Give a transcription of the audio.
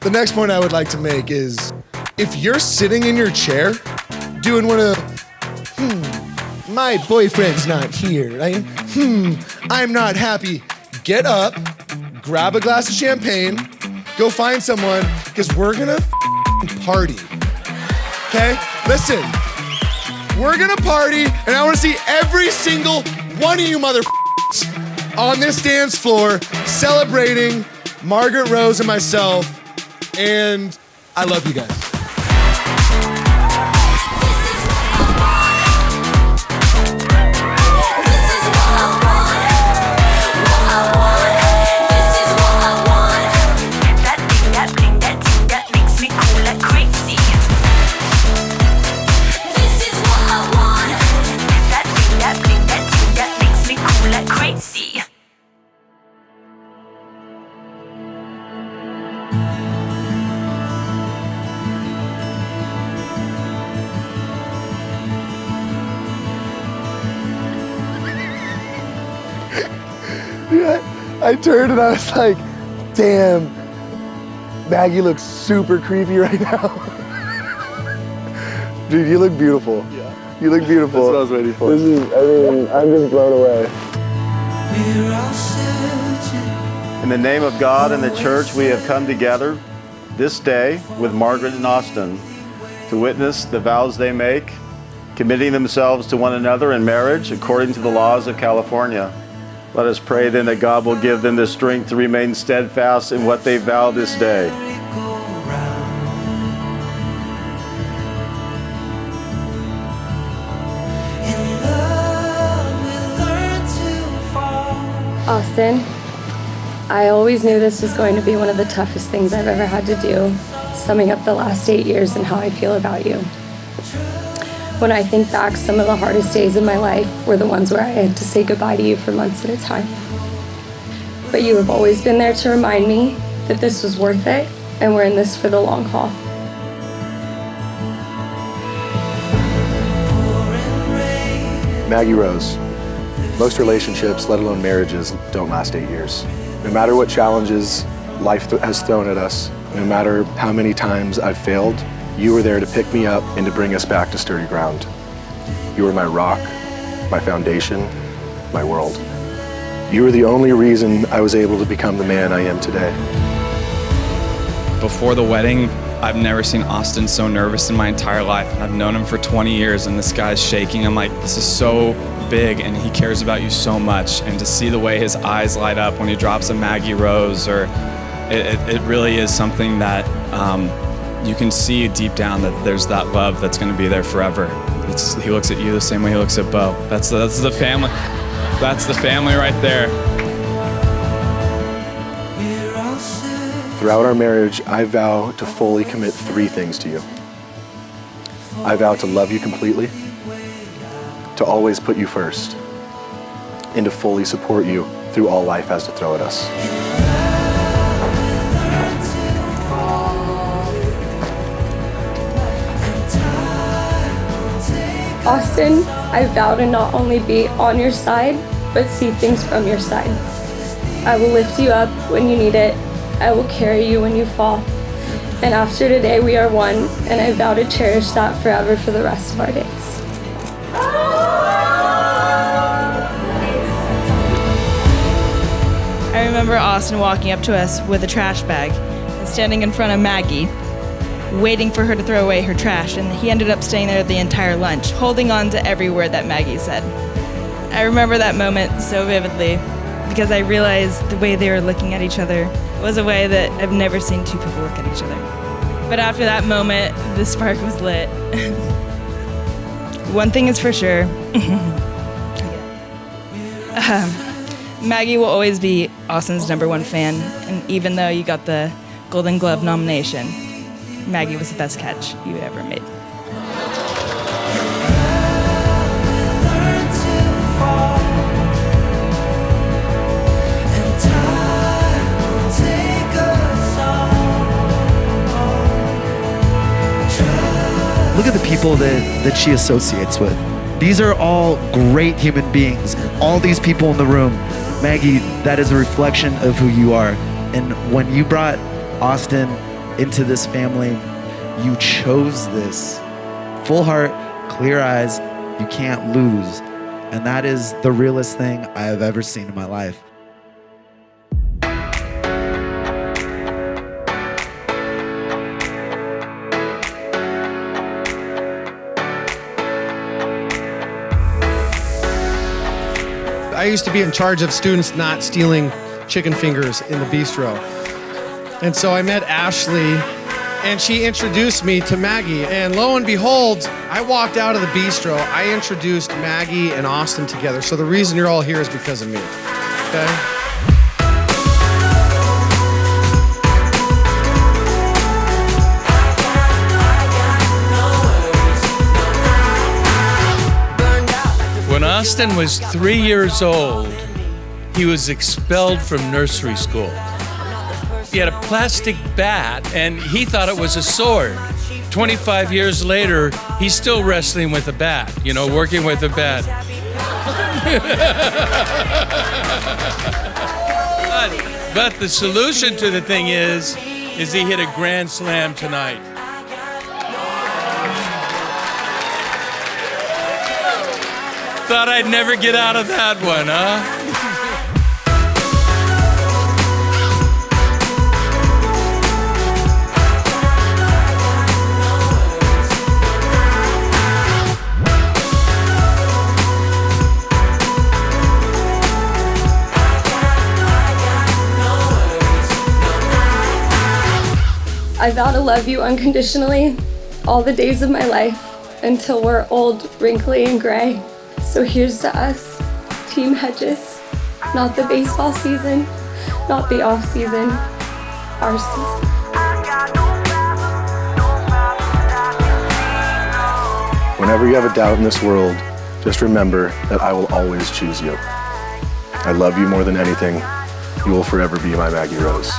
The next point I would like to make is, if you're sitting in your chair doing one of my boyfriend's not here, I'm not happy, get up, grab a glass of champagne, go find someone, because we're gonna party, okay? Listen, we're gonna party, and I wanna see every single one of you motherfuckers on this dance floor celebrating Margaret Rose and myself, and I love you guys. I turned and I was like, damn, Maggie looks super creepy right now. Dude, you look beautiful. Yeah. You look beautiful. That's what I was waiting for. I'm just blown away. In the name of God and the church, we have come together this day with Margaret and Austin to witness the vows they make, committing themselves to one another in marriage according to the laws of California. Let us pray then that God will give them the strength to remain steadfast in what they vow this day. Austin, I always knew this was going to be one of the toughest things I've ever had to do, summing up the last 8 years and how I feel about you. When I think back, some of the hardest days of my life were the ones where I had to say goodbye to you for months at a time. But you have always been there to remind me that this was worth it, and we're in this for the long haul. Maggie Rose, most relationships, let alone marriages, don't last 8 years. No matter what challenges life has thrown at us, no matter how many times I've failed, you were there to pick me up and to bring us back to sturdy ground. You were my rock, my foundation, my world. You were the only reason I was able to become the man I am today. Before the wedding, I've never seen Austin so nervous in my entire life. I've known him for 20 years and this guy's shaking. I'm like, this is so big and he cares about you so much. And to see the way his eyes light up when he drops a Maggie Rose, or it really is something that you can see deep down that there's that love that's going to be there forever. He looks at you the same way he looks at Bo. That's the family. That's the family right there. Throughout our marriage, I vow to fully commit 3 things to you. I vow to love you completely, to always put you first, and to fully support you through all life has to throw at us. Austin, I vow to not only be on your side, but see things from your side. I will lift you up when you need it. I will carry you when you fall. And after today, we are one, and I vow to cherish that forever for the rest of our days. I remember Austin walking up to us with a trash bag and standing in front of Maggie, waiting for her to throw away her trash, and he ended up staying there the entire lunch, holding on to every word that Maggie said. I remember that moment so vividly because I realized the way they were looking at each other was a way that I've never seen 2 people look at each other. But after that moment, the spark was lit. One thing is for sure, Maggie will always be Austin's #1 fan, and even though you got the Golden Glove nomination, Maggie was the best catch you ever made. Look at the people that she associates with. These are all great human beings. All these people in the room, Maggie, that is a reflection of who you are. And when you brought Austin into this family. You chose this. Full heart, clear eyes, you can't lose. And that is the realest thing I have ever seen in my life. I used to be in charge of students not stealing chicken fingers in the bistro. And so I met Ashley, and she introduced me to Maggie. And lo and behold, I walked out of the bistro. I introduced Maggie and Austin together. So the reason you're all here is because of me, okay? When Austin was 3 years old, he was expelled from nursery school. He had a plastic bat, and he thought it was a sword. 25 years later, he's still wrestling with a bat, working with a bat. But the solution to the thing is he hit a grand slam tonight. Thought I'd never get out of that one, huh? I vow to love you unconditionally all the days of my life until we're old, wrinkly, and gray. So here's to us, Team Hedges. Not the baseball season, not the off season, our season. Whenever you have a doubt in this world, just remember that I will always choose you. I love you more than anything. You will forever be my Maggie Rose.